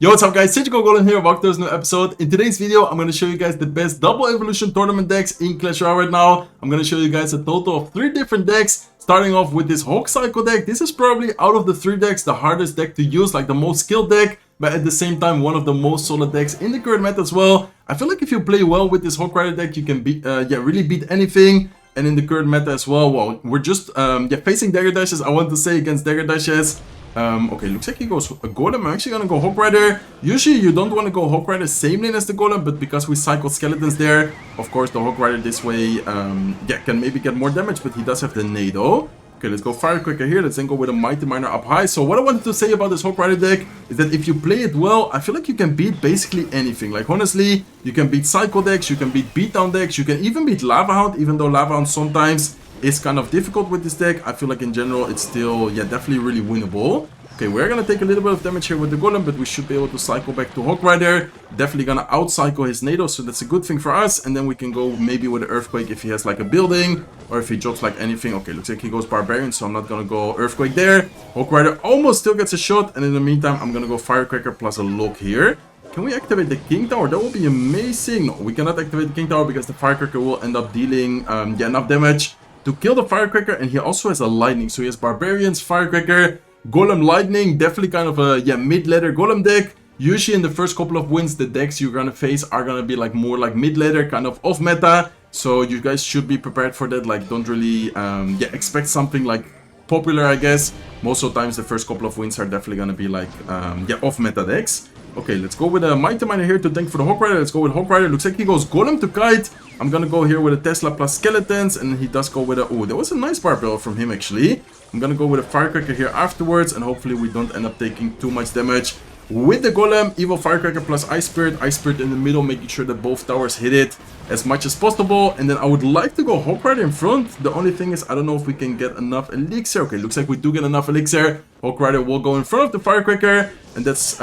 Yo, what's up guys, Goblin here, welcome to this new episode. In today's video, I'm going to show you guys the best double evolution tournament decks in Clash Royale right now. I'm going to show you guys a total of 3 different decks, starting off with this Hawk Cycle deck. This is probably out of the 3 decks, the hardest deck to use, like the most skilled deck, but at the same time, one of the most solid decks in the current meta as well. I feel like if you play well with this Hawk Rider deck, you can beat, really beat anything. And in the current meta as well, well, we're just facing Dagger Dashes, I want to say, against Dagger Dashes. Okay, looks like he goes a Golem. I'm actually gonna go Hawk Rider. Usually you don't want to go Hawk Rider same lane as the Golem, but because we cycle Skeletons there, of course the Hawk Rider this way can maybe get more damage, but he does have the Nado. Okay, let's go Firecracker here. Let's then go with a Mighty Miner up high. So what I wanted to say about this Hawk Rider deck is that if you play it well, I feel like you can beat basically anything. Like honestly, you can beat Cycle decks, you can beat Beatdown decks, you can even beat Lavahound, even though Lavahound sometimes is kind of difficult with this deck. I feel like in general it's still, definitely really winnable. Okay, we're gonna take a little bit of damage here with the Golem, but we should be able to cycle back to Hawk Rider. Definitely gonna out-cycle his Nado, so that's a good thing for us. And then we can go maybe with an Earthquake if he has like a building, or if he drops like anything. Okay, looks like he goes Barbarian, so I'm not gonna go Earthquake there. Hawk Rider almost still gets a shot, and in the meantime, I'm gonna go Firecracker plus a lock here. Can we activate the King Tower? That would be amazing. No, we cannot activate the King Tower because the Firecracker will end up dealing enough damage to kill the Firecracker, and he also has a Lightning, so he has Barbarians, Firecracker, Golem, Lightning. Definitely kind of a mid-ladder Golem deck. Usually in the first couple of wins, the decks you're gonna face are gonna be like more like mid-ladder, kind of off meta, so you guys should be prepared for that. Like don't really expect something like popular, I guess. Most of the times the first couple of wins are definitely gonna be like off meta decks. Okay, let's go with a Mighty Miner here to tank for the Hawk Rider. Let's go with Hawk Rider. Looks like he goes Golem to Kite. I'm gonna go here with a Tesla plus Skeletons, and he does go with a... Oh, that was a nice barbell from him, actually. I'm gonna go with a Firecracker here afterwards, and hopefully we don't end up taking too much damage. With the Golem, Evil Firecracker plus Ice Spirit in the middle, making sure that both towers hit it as much as possible. And then I would like to go Hawk Rider in front. The only thing is, I don't know if we can get enough Elixir. Okay, looks like we do get enough Elixir. Hawk Rider will go in front of the Firecracker. And that's,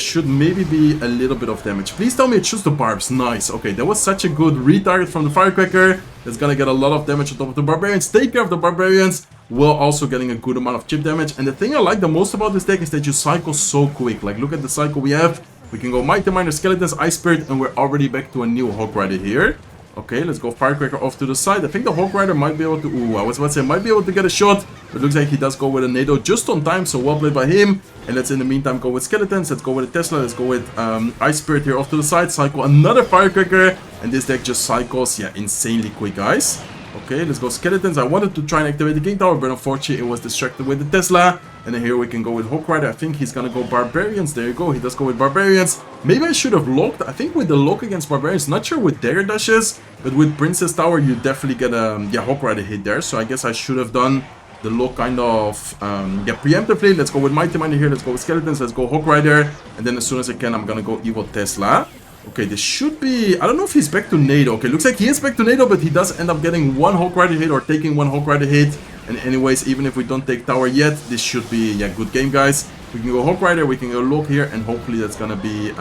should maybe be a little bit of damage. Please tell me it shoots the barbs. Nice. Okay, that was such a good retarget from the Firecracker. That's gonna get a lot of damage on top of the Barbarians. Take care of the Barbarians, while also getting a good amount of chip damage. And the thing I like the most about this deck is that you cycle so quick. Like, look at the cycle we have. We can go Mighty Miner, Skeletons, Ice Spirit, and we're already back to a new Hawk Rider here. Okay, let's go Firecracker off to the side. I think the Hawk Rider might be able to... Ooh, I was about to say, might be able to get a shot. But it looks like he does go with a Nado just on time, so well played by him. And let's in the meantime go with Skeletons. Let's go with a Tesla. Let's go with Ice Spirit here off to the side. Cycle another Firecracker. And this deck just cycles, insanely quick, guys. Okay, let's go Skeletons. I wanted to try and activate the King Tower, but unfortunately it was distracted with the Tesla. And then here we can go with Hawk Rider. I think he's gonna go Barbarians. There you go, he does go with Barbarians. Maybe I should have locked. I think with the lock against Barbarians, not sure with Dagger Dashes, but with Princess Tower you definitely get a Hawk Rider hit there. So I guess I should have done the lock kind of preemptively. Let's go with Mighty Miner here. Let's go with Skeletons. Let's go Hawk Rider. And then as soon as I can, I'm gonna go Evil Tesla. Okay, this should be... I don't know if he's back to Nado. Okay, looks like he is back to Nado, but he does end up getting one Hawk Rider hit or taking one Hawk Rider hit. And anyways, even if we don't take tower yet, this should be, good game, guys. We can go Hawk Rider, we can go lock here, and hopefully that's gonna be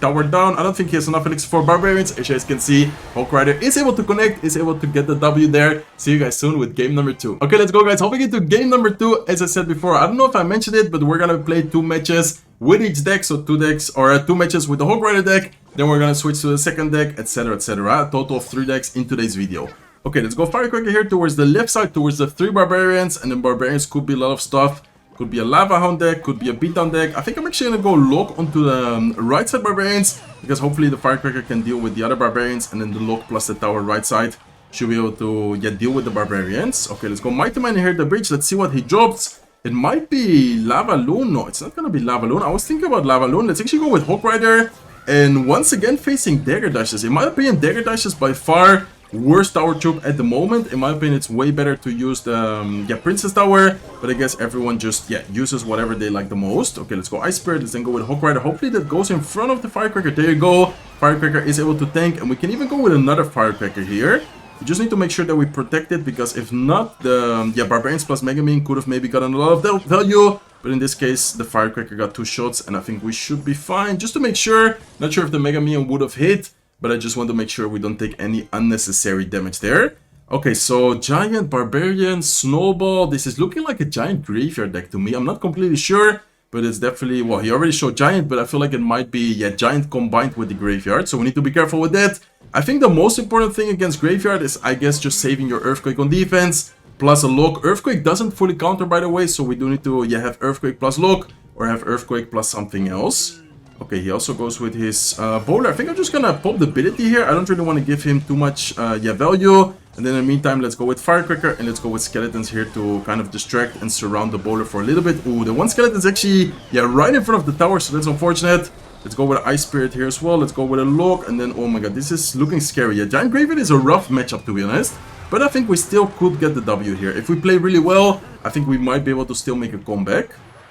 tower down. I don't think he has enough elixir for Barbarians. As you guys can see, Hawk Rider is able to connect, is able to get the W there. See you guys soon with game number 2. Okay, let's go, guys. Hopping into game number 2. As I said before, I don't know if I mentioned it, but we're gonna play 2 matches with each deck. So 2 decks, or 2 matches with the Hawk Rider deck. Then we're gonna switch to the second deck, etc, etc. A total of 3 decks in today's video. Okay, let's go Firecracker here towards the left side, towards the 3 Barbarians. And then Barbarians could be a lot of stuff. Could be a Lavahound deck, could be a Beatdown deck. I think I'm actually gonna go lock onto the right side Barbarians, because hopefully the Firecracker can deal with the other Barbarians. And then the lock plus the tower right side should be able to deal with the Barbarians. Okay, let's go Mighty Miner here at the bridge. Let's see what he drops. It might be Lavaloon. No, it's not gonna be Lavaloon. I was thinking about Lavaloon. Let's actually go with Hawk Rider. And once again facing Dagger Dashes. In my opinion, Dagger Dashes by far worst tower troop at the moment. In my opinion, it's way better to use the Princess Tower, but I guess everyone just uses whatever they like the most. Okay, let's go Ice Spirit. Let's then go with Hawk Rider. Hopefully that goes in front of the Firecracker. There you go. Firecracker is able to tank, and we can even go with another Firecracker here. We just need to make sure that we protect it, because if not, the Barbarians plus Megamine could have maybe gotten a lot of value. But in this case, the Firecracker got 2 shots, and I think we should be fine. Just to make sure, not sure if the Megamine would have hit, but I just want to make sure we don't take any unnecessary damage there. Okay, so Giant, Barbarian, Snowball. This is looking like a Giant Graveyard deck to me. I'm not completely sure. but it's definitely, well, he already showed Giant, but I feel like it might be, yeah, Giant combined with the Graveyard, so we need to be careful with that. I think the most important thing against Graveyard is, I guess, just saving your Earthquake on defense, plus a lock. Earthquake doesn't fully counter, by the way, so we do need to, yeah, have Earthquake plus lock, or have Earthquake plus something else. Okay, he also goes with his bowler. I think I'm just gonna pop the ability here. I don't really want to give him too much yeah, value. And then in the meantime, let's go with Firecracker and let's go with Skeletons here to kind of distract and surround the bowler for a little bit. Ooh, the one skeleton is actually, yeah, right in front of the tower, so that's unfortunate. Let's go with Ice Spirit here as well. Let's go with a lock, and then, oh my god, this is looking scary. Yeah, Giant Graveyard is a rough matchup, to be honest. But I think we still could get the W here. If we play really well, I think we might be able to still make a comeback.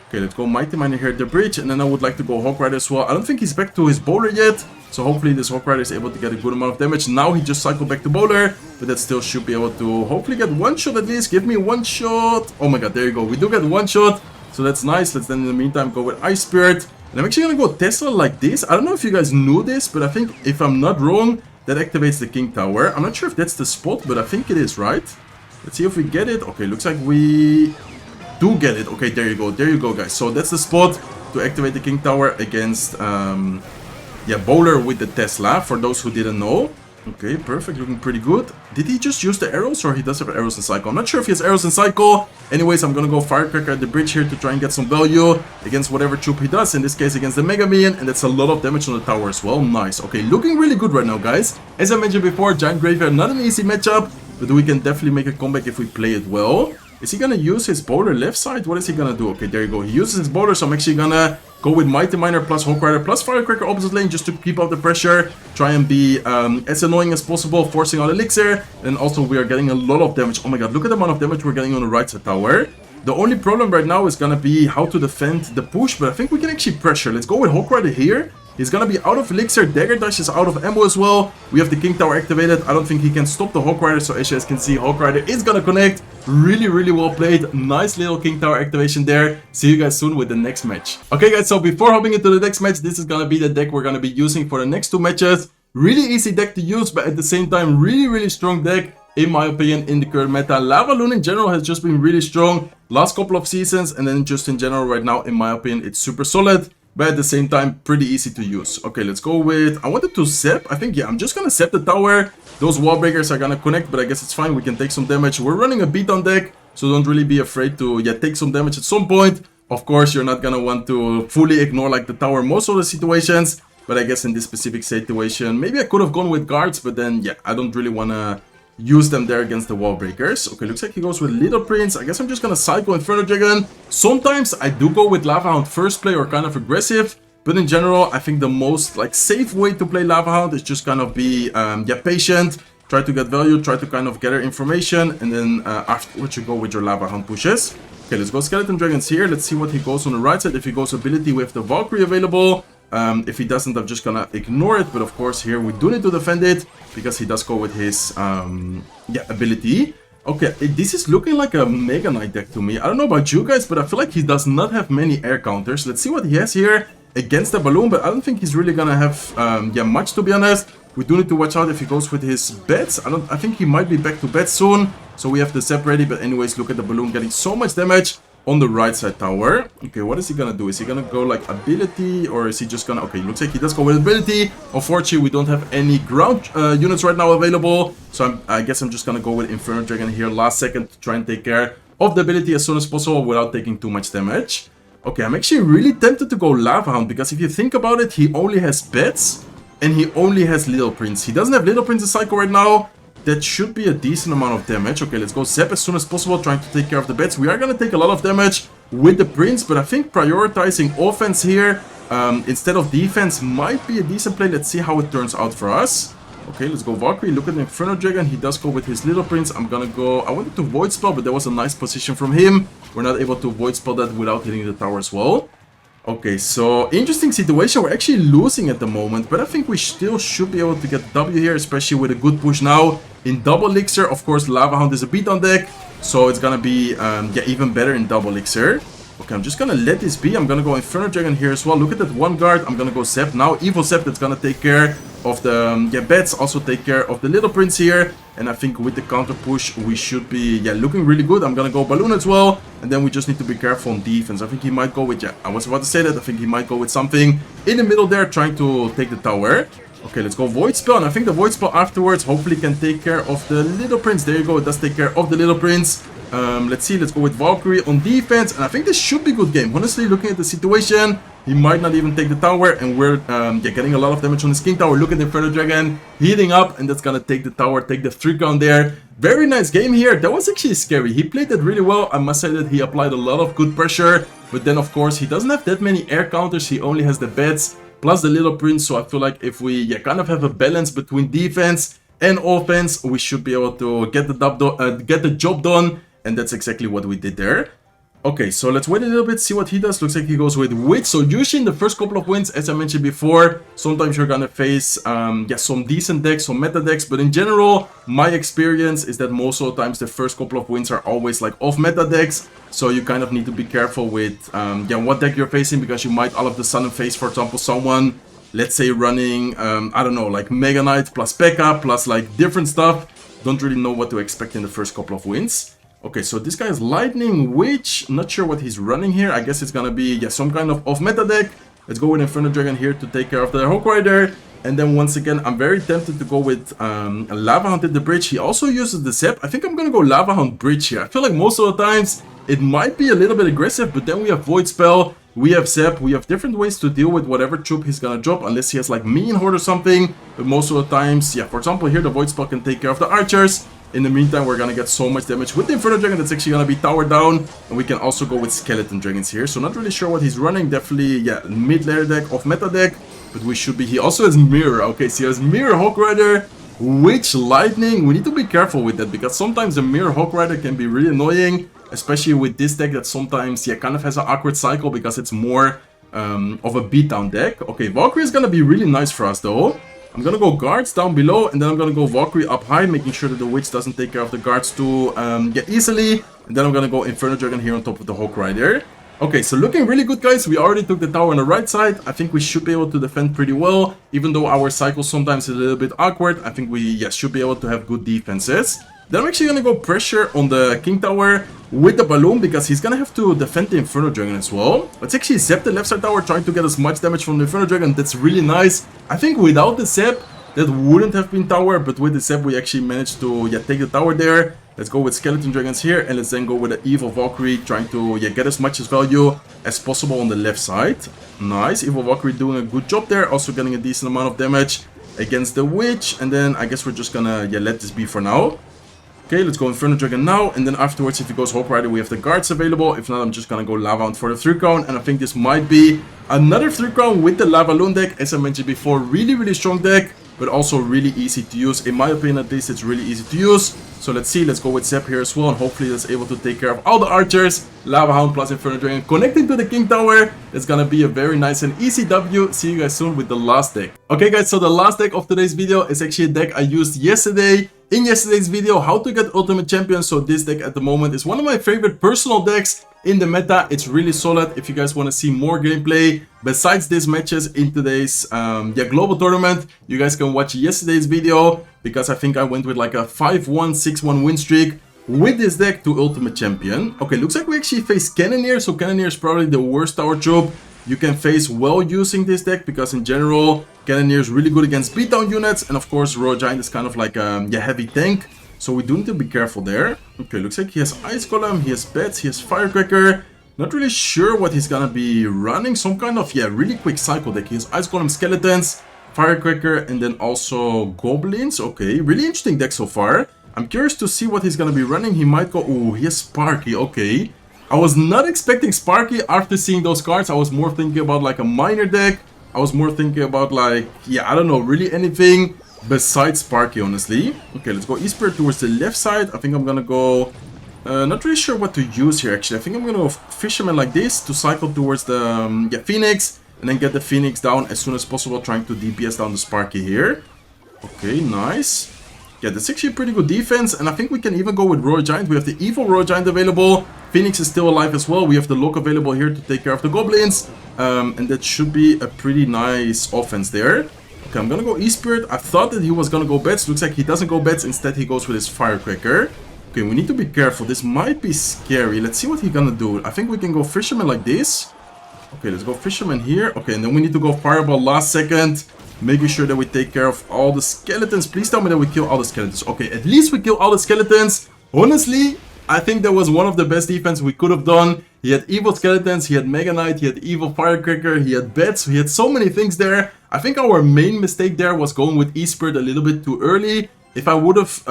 Okay, let's go Mighty Miner here at the bridge, and then I would like to go Hawk Rider as well. I don't think he's back to his bowler yet, so hopefully this Hawk Rider is able to get a good amount of damage. Now he just cycled back to bowler, but that still should be able to hopefully get one shot at least. Give me one shot. Oh my god, there you go. We do get one shot, so that's nice. Let's then in the meantime go with Ice Spirit. And I'm actually gonna go Tesla like this. I don't know if you guys knew this, but I think if I'm not wrong, that activates the King Tower. I'm not sure if that's the spot, but I think it is, right? Let's see if we get it. Okay, looks like we do get it. Okay, there you go, guys. So that's the spot to activate the King Tower against yeah, bowler with the Tesla, for those who didn't know. Okay, perfect, looking pretty good. Did he just use the arrows, or he does have arrows in cycle? I'm not sure if he has arrows in cycle. Anyways, I'm gonna go Firecracker at the bridge here to try and get some value against whatever troop he does, in this case against the Mega Minion, and that's a lot of damage on the tower as well. Nice. Okay, looking really good right now, guys. As I mentioned before, Giant Graveyard, not an easy matchup, but we can definitely make a comeback if we play it well. Is he gonna use his bowler left side? What is he gonna do? Okay, there you go. He uses his bowler, so I'm actually gonna go with Mighty Miner plus Hawk Rider plus Firecracker opposite lane just to keep up the pressure. Try and be as annoying as possible, forcing out Elixir. And also we are getting a lot of damage. Oh my god, look at the amount of damage we're getting on the right side tower. The only problem right now is gonna be how to defend the push, but I think we can actually pressure. Let's go with Hawk Rider here. He's gonna be out of Elixir, Dagger Dash is out of ammo as well. We have the King Tower activated. I don't think he can stop the Hawk Rider, so as you guys can see, Hawk Rider is gonna connect. Really, really well played. Nice little King Tower activation there. See you guys soon with the next match. Okay guys, so before hopping into the next match, this is gonna be the deck we're gonna be using for the next two matches. Really easy deck to use, but at the same time, really, really strong deck. In my opinion, in the current meta. Lavaloon in general has just been really strong last couple of seasons, and then just in general right now, in my opinion, it's super solid, but at the same time, pretty easy to use. Okay, let's go with, I wanted to zap. I think, yeah, I'm just gonna zap the tower. Those wall breakers are gonna connect, but I guess it's fine. We can take some damage. We're running a beatdown deck, so don't really be afraid to, yeah, take some damage at some point. Of course, you're not gonna want to fully ignore, like, the tower most of the situations, but I guess in this specific situation, maybe I could have gone with guards, but then, yeah, I don't really wanna use them there against the wall breakers. Okay, looks like he goes with Little Prince. I guess I'm just gonna cycle Inferno Dragon. Sometimes I do go with Lava Hound first play or kind of aggressive, but in general, I think the most like safe way to play Lava Hound is just kind of be yeah, patient, try to get value, try to kind of gather information, and then afterwards you go with your Lava Hound pushes. Okay, let's go Skeleton Dragons here. Let's see what he goes on the right side. If he goes ability with the Valkyrie available. If he doesn't, I'm just gonna ignore it, but of course here we do need to defend it because he does go with his yeah, ability. Okay, this is looking like a Mega Knight deck to me. I don't know about you guys, but I feel like he does not have many air counters. Let's see what he has here against the balloon, but I don't think he's really gonna have yeah, much, to be honest. We do need to watch out if he goes with his bets. I think he might be back to bed soon, so we have the Zap ready. But anyways, look at the balloon getting so much damage on the right side tower. Okay, what is he gonna do? Is he gonna go like ability, or is he just gonna... Okay, looks like he does go with ability. Unfortunately, we don't have any ground units right now available, so I guess I'm just gonna go with Inferno Dragon here last second to try and take care of the ability as soon as possible without taking too much damage. Okay, I'm actually really tempted to go Lava Hound, because if you think about it, he only has bets and he only has Little Prince. He doesn't have Little Prince in cycle right now. That should be a decent amount of damage. Okay, let's go Zap as soon as possible, trying to take care of the bets. We are going to take a lot of damage with the Prince, but I think prioritizing offense here instead of defense might be a decent play. Let's see how it turns out for us. Okay, let's go Valkyrie. Look at the Inferno Dragon. He does go with his Little Prince. I'm going to go... I wanted to Void Spell, but that was a nice position from him. We're not able to Void Spell that without hitting the tower as well. Okay, so interesting situation. We're actually losing at the moment, but I think we still should be able to get W here, especially with a good push now in double elixir. Of course, Lava Hound is a beatdown deck, so it's gonna be yeah, even better in double elixir. Okay, I'm just gonna let this be. I'm gonna go Inferno Dragon here as well. Look at that one guard. I'm gonna go Zap now. Evil Zap that's gonna take care of the bats, also take care of the little prince here. And I think with the counter push, we should be looking really good. I'm gonna go balloon as well, and then we just need to be careful on defense. I think he might go with, I was about to say that, I think he might go with something in the middle there, trying to take the tower. Okay, let's go Void Spell, and I think the Void Spell afterwards hopefully can take care of the Little Prince. There you go, it does take care of the Little Prince. Let's see, let's go with Valkyrie on defense, and I think this should be a good game. Honestly, looking at the situation, he might not even take the tower, and we're getting a lot of damage on his King Tower. Look at the Inferno Dragon heating up, and that's gonna take the tower, take the 3 count there. Very nice game here. That was actually scary. He played that really well. I must say that he applied a lot of good pressure, but then of course he doesn't have that many air counters. He only has the bats plus the Little Prince, so I feel like if we kind of have a balance between defense and offense, we should be able to get the job done, and that's exactly what we did there. Okay, so let's wait a little bit, see what he does. Looks like he goes with Witch. So usually in the first couple of wins, as I mentioned before, sometimes you're gonna face some decent decks, some meta decks, but in general, my experience is that most of the times the first couple of wins are always like off meta decks. So you kind of need to be careful with what deck you're facing, because you might all of a sudden face, for example, someone, let's say running, I don't know, like Mega Knight plus P.E.K.K.A plus like different stuff. Don't really know what to expect in the first couple of wins. Okay, so this guy is Lightning Witch. Not sure what he's running here. I guess it's gonna be some kind of off-meta deck. Let's go with Inferno Dragon here to take care of the Hawk Rider. And then once again, I'm very tempted to go with a Lava Hound at the bridge. He also uses the Zap. I think I'm gonna go Lava Hound bridge here. I feel like most of the times it might be a little bit aggressive, but then we have Void Spell, we have Zap, we have different ways to deal with whatever troop he's gonna drop, unless he has like Minion Horde or something. But most of the times, for example, here the Void Spell can take care of the archers. In the meantime, we're gonna get so much damage with the Inferno Dragon that's actually gonna be towered down. And we can also go with Skeleton Dragons here. So not really sure what he's running. Definitely, mid-layer deck, off-meta deck. But we should be... He also has Mirror. Okay, so he has Mirror Hawk Rider, Witch Lightning. We need to be careful with that, because sometimes the Mirror Hawk Rider can be really annoying. Especially with this deck that sometimes, kind of has an awkward cycle, because it's more of a beatdown deck. Okay, Valkyrie is gonna be really nice for us though. I'm gonna go guards down below, and then I'm gonna go Valkyrie up high, making sure that the Witch doesn't take care of the guards too easily. And then I'm gonna go Inferno Dragon here on top of the Hawk Rider. Okay, so looking really good, guys. We already took the tower on the right side. I think we should be able to defend pretty well, even though our cycle sometimes is a little bit awkward. I think we should be able to have good defenses. Then I'm actually gonna go pressure on the King Tower with the balloon, because he's gonna have to defend the Inferno Dragon as well. Let's actually zap the left side tower, trying to get as much damage from the Inferno Dragon. That's really nice. I think without the zap, that wouldn't have been tower, but with the zap we actually managed to take the tower there. Let's go with Skeleton Dragons here, and let's then go with the Evil Valkyrie, trying to get as much value as possible on the left side. Nice, Evil Valkyrie doing a good job there, also getting a decent amount of damage against the Witch. And then I guess we're just gonna let this be for now. Okay, let's go Inferno Dragon now, and then afterwards, if he goes Hawk Rider, we have the guards available. If not, I'm just gonna go Lava Hound for the 3 crown, and I think this might be another 3 crown with the Lavaloon deck. As I mentioned before, really, really strong deck, but also really easy to use. In my opinion, at least, it's really easy to use. So let's see, let's go with Zap here as well, and hopefully that's able to take care of all the archers. Lava Hound plus Inferno Dragon connecting to the King Tower. It's gonna be a very nice and easy W. See you guys soon with the last deck. Okay guys, so the last deck of today's video is actually a deck I used yesterday. In yesterday's video, how to get Ultimate Champion. So this deck at the moment is one of my favorite personal decks in the meta. It's really solid. If you guys want to see more gameplay besides these matches in today's global tournament, you guys can watch yesterday's video, because I think I went with like a 5-1, 6-1 win streak with this deck to Ultimate Champion. Okay, looks like we actually face Cannoneer. So Cannoneer is probably the worst tower troop you can face while using this deck, because in general, Cannoneer is really good against beatdown units, and of course Royal Giant is kind of like a heavy tank, so we do need to be careful there. Okay, looks like he has Ice Golem, he has Bats, he has Firecracker. Not really sure what he's gonna be running. Some kind of really quick cycle deck. He has Ice Golem, Skeletons, Firecracker, and then also Goblins. Okay, really interesting deck so far. I'm curious to see what he's gonna be running. He might go... Oh, he has Sparky. Okay, I was not expecting Sparky after seeing those cards. I was more thinking about like a miner deck. I was more thinking about like, I don't know, really anything besides Sparky, honestly. Okay, let's go E-Spirit towards the left side. I think I'm gonna go... not really sure what to use here, actually. I think I'm gonna go Fisherman like this to cycle towards the Phoenix, and then get the Phoenix down as soon as possible, trying to DPS down the Sparky here. Okay, nice. Yeah, that's actually a pretty good defense, and I think we can even go with Royal Giant. We have the Evil Royal Giant available. Phoenix is still alive as well. We have the Lock available here to take care of the Goblins, and that should be a pretty nice offense there. Okay, I'm gonna go E-Spirit. I thought that he was gonna go Bats. Looks like he doesn't go Bats. Instead, he goes with his Firecracker. Okay, we need to be careful. This might be scary. Let's see what he's gonna do. I think we can go Fisherman like this. Okay, let's go Fisherman here. Okay, and then we need to go Fireball last second. Making sure that we take care of all the skeletons. Please tell me that we kill all the skeletons. Okay, at least we kill all the skeletons. Honestly, I think that was one of the best defense we could have done. He had evil skeletons, he had Mega Knight, he had evil Firecracker, he had bats, he had so many things there. I think our main mistake there was going with E-Spirit a little bit too early. If I would have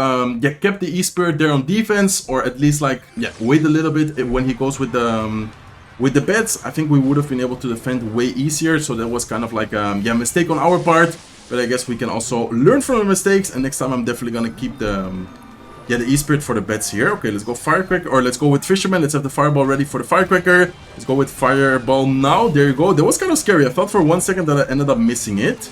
kept the E-Spirit there on defense, or at least like, wait a little bit when he goes with the bats, I think we would have been able to defend way easier. So that was kind of like a mistake on our part. But I guess we can also learn from the mistakes. And next time I'm definitely going to keep the E-Spirit for the bats here. Okay, let's go Firecracker, or let's go with Fisherman. Let's have the Fireball ready for the Firecracker. Let's go with Fireball now. There you go. That was kind of scary. I thought for 1 second that I ended up missing it.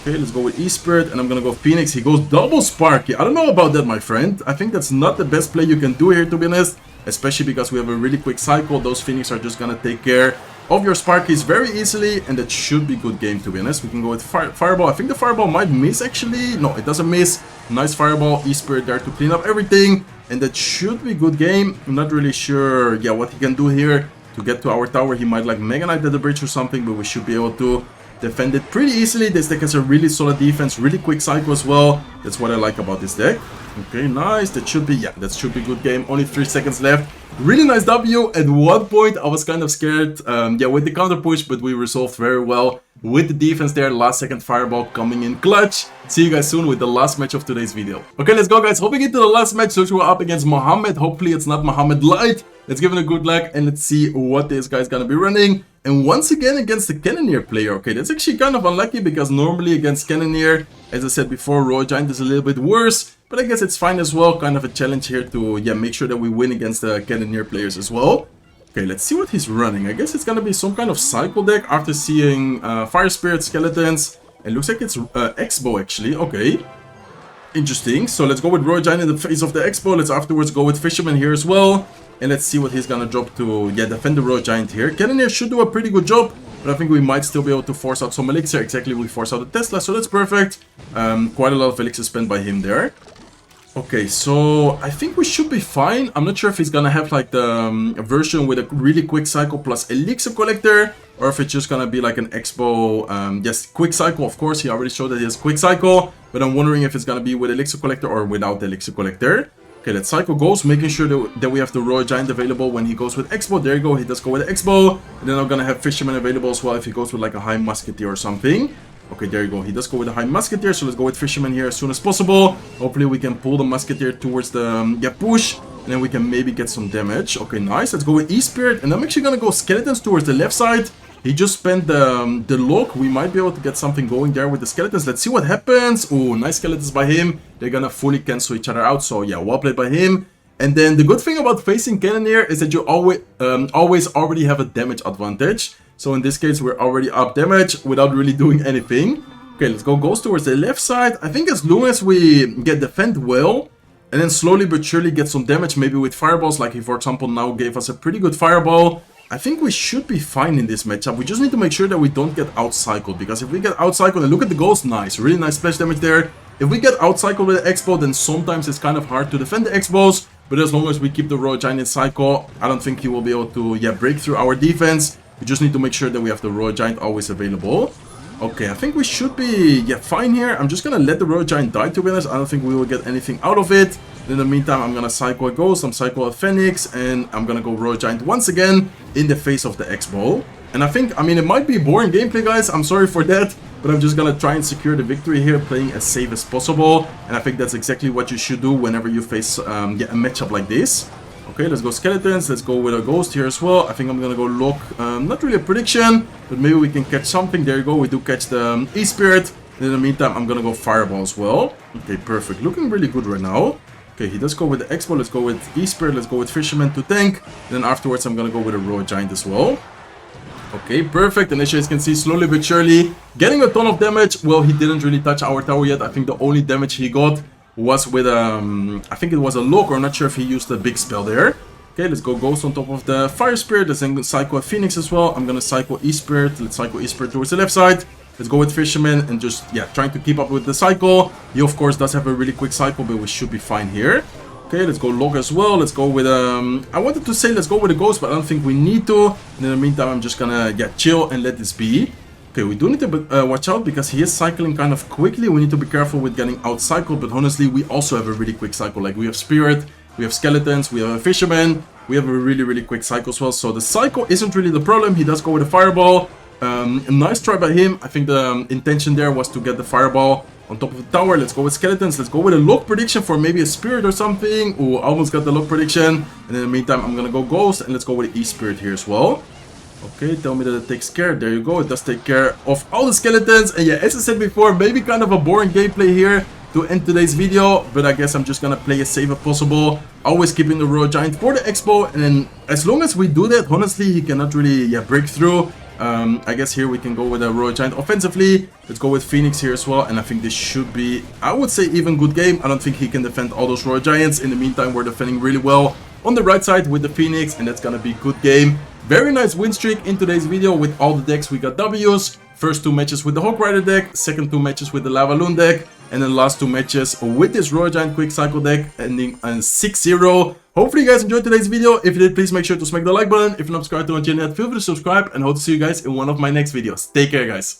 Okay, let's go with E-Spirit, and I'm gonna go Phoenix. He goes double Sparky. I don't know about that, my friend. I think that's not the best play you can do here, to be honest. Especially because we have a really quick cycle. Those Phoenix are just gonna take care of your Sparkies very easily, and that should be good game, to be honest. We can go with Fireball. I think the Fireball might miss, actually. No, it doesn't miss. Nice Fireball. E-Spirit there to clean up everything, and that should be good game. I'm not really sure, what he can do here to get to our tower. He might like Mega Knight at the bridge or something, but we should be able to defend it pretty easily. This deck has a really solid defense, really quick cycle as well. That's what I like about this deck. Okay, nice. That should be, that should be good game. Only 3 seconds left. Really nice W. At one point, I was kind of scared, with the counter push, but we resolved very well with the defense there. Last second Fireball coming in clutch. See you guys soon with the last match of today's video. Okay, let's go, guys. Hopping into the last match, so we're up against Mohammed. Hopefully, it's not Mohammed Light. Let's give it a good luck, and let's see what this guy's gonna be running. And once again against the Cannoneer player. Okay, that's actually kind of unlucky because normally against Cannoneer, as I said before, Royal Giant is a little bit worse. But I guess it's fine as well. Kind of a challenge here to, make sure that we win against the Cannoneer players as well. Okay, let's see what he's running. I guess it's gonna be some kind of cycle deck after seeing Fire Spirit Skeletons. It looks like it's Expo actually. Okay. Interesting. So let's go with Royal Giant in the face of the Expo. Let's afterwards go with Fisherman here as well. And let's see what he's gonna drop to, defend the Royal Giant here. Cannoneer should do a pretty good job, but I think we might still be able to force out some Elixir. Exactly, we force out the Tesla, so that's perfect. Quite a lot of Elixir spent by him there. Okay, so I think we should be fine. I'm not sure if he's gonna have like the version with a really quick cycle plus Elixir Collector, or if it's just gonna be like an Expo, quick cycle. Of course, he already showed that he has quick cycle, but I'm wondering if it's gonna be with Elixir Collector or without the Elixir Collector. Okay, let's cycle goes, making sure that we have the Royal Giant available when he goes with Expo. There you go, he does go with Expo. And then I'm gonna have Fisherman available as well if he goes with like a High Musketeer or something. Okay, there you go, he does go with a High Musketeer, so let's go with Fisherman here as soon as possible. Hopefully we can pull the Musketeer towards the push, and then we can maybe get some damage. Okay, nice, let's go with E-Spirit, and I'm actually gonna go Skeletons towards the left side. He just spent the lock. We might be able to get something going there with the Skeletons. Let's see what happens. Oh, nice Skeletons by him. They're gonna fully cancel each other out. So yeah, well played by him. And then the good thing about facing Cannoneer is that you always already have a damage advantage. So in this case, we're already up damage without really doing anything. Okay, let's go Ghost towards the left side. I think as long as we get defend well, and then slowly but surely get some damage, maybe with fireballs, like he, for example, now gave us a pretty good fireball. I think we should be fine in this matchup. We just need to make sure that we don't get outcycled, because if we get outcycled, and look at the Ghost, nice, really nice splash damage there. If we get outcycled with the Expo, then sometimes it's kind of hard to defend the Expos, but as long as we keep the Royal Giant in cycle, I don't think he will be able to, break through our defense. We just need to make sure that we have the Royal Giant always available. Okay, I think we should be, fine here. I'm just gonna let the Royal Giant die, to be honest. I don't think we will get anything out of it. In the meantime, I'm gonna cycle a Ghost, I'm cycle a Phoenix, and I'm gonna go Royal Giant once again in the face of the Expo. And I think, it might be boring gameplay, guys. I'm sorry for that, but I'm just gonna try and secure the victory here, playing as safe as possible. And I think that's exactly what you should do whenever you face a matchup like this. Okay, let's go Skeletons. Let's go with a Ghost here as well. I think I'm gonna go lock, not really a prediction, but maybe we can catch something. There you go, we do catch the E-Spirit. In the meantime, I'm gonna go Fireball as well. Okay, perfect. Looking really good right now. Okay, he does go with the Expo. Let's go with E-Spirit. Let's go with Fisherman to tank. Then afterwards, I'm gonna go with a Royal Giant as well. Okay, perfect. And as you guys can see, slowly but surely, getting a ton of damage. Well, he didn't really touch our tower yet. I think the only damage he got was with, I think it was a lock, or I'm not sure if he used a big spell there. Okay, let's go Ghost on top of the Fire Spirit. Let's then cycle a Phoenix as well. I'm gonna cycle E-Spirit. Let's cycle E-Spirit towards the left side. Let's go with Fisherman and just, yeah, trying to keep up with the cycle. He, of course, does have a really quick cycle, but we should be fine here. Okay, let's go Log as well. Let's go with, I wanted to say let's go with a Ghost, but I don't think we need to. And in the meantime, I'm just gonna, yeah, chill and let this be. Okay, we do need to watch out because he is cycling kind of quickly. We need to be careful with getting out-cycled, but honestly, we also have a really quick cycle. Like, we have Spirit, we have Skeletons, we have a Fisherman. We have a really, really quick cycle as well. So the cycle isn't really the problem. He does go with a Fireball. A nice try by him. I think the intention there was to get the Fireball on top of the tower. Let's go with Skeletons. Let's go with a Log prediction for maybe a Spirit or something. Ooh, almost got the Log prediction. And in the meantime, I'm gonna go Ghost. And let's go with E-Spirit here as well. Okay, tell me that it takes care. There you go. It does take care of all the Skeletons. And yeah, as I said before, maybe kind of a boring gameplay here to end today's video, but I guess I'm just gonna play as safe as possible, always keeping the Royal Giant for the expo, and then as long as we do that, honestly, he cannot really break through. I guess here we can go with a Royal Giant offensively. Let's go with Phoenix here as well, and I think this should be, I would say, even good game. I don't think he can defend all those Royal Giants. In the meantime, we're defending really well on the right side with the Phoenix, and that's gonna be a good game. Very nice win streak in today's video with all the decks. We got W's. First 2 matches with the Hawk Rider deck, second 2 matches with the Lavaloon deck, and then last 2 matches with this Royal Giant Quick Cycle deck, ending on 6-0. Hopefully you guys enjoyed today's video. If you did, please make sure to smack the like button. If you're not subscribed to my channel yet, feel free to subscribe, and hope to see you guys in one of my next videos. Take care, guys.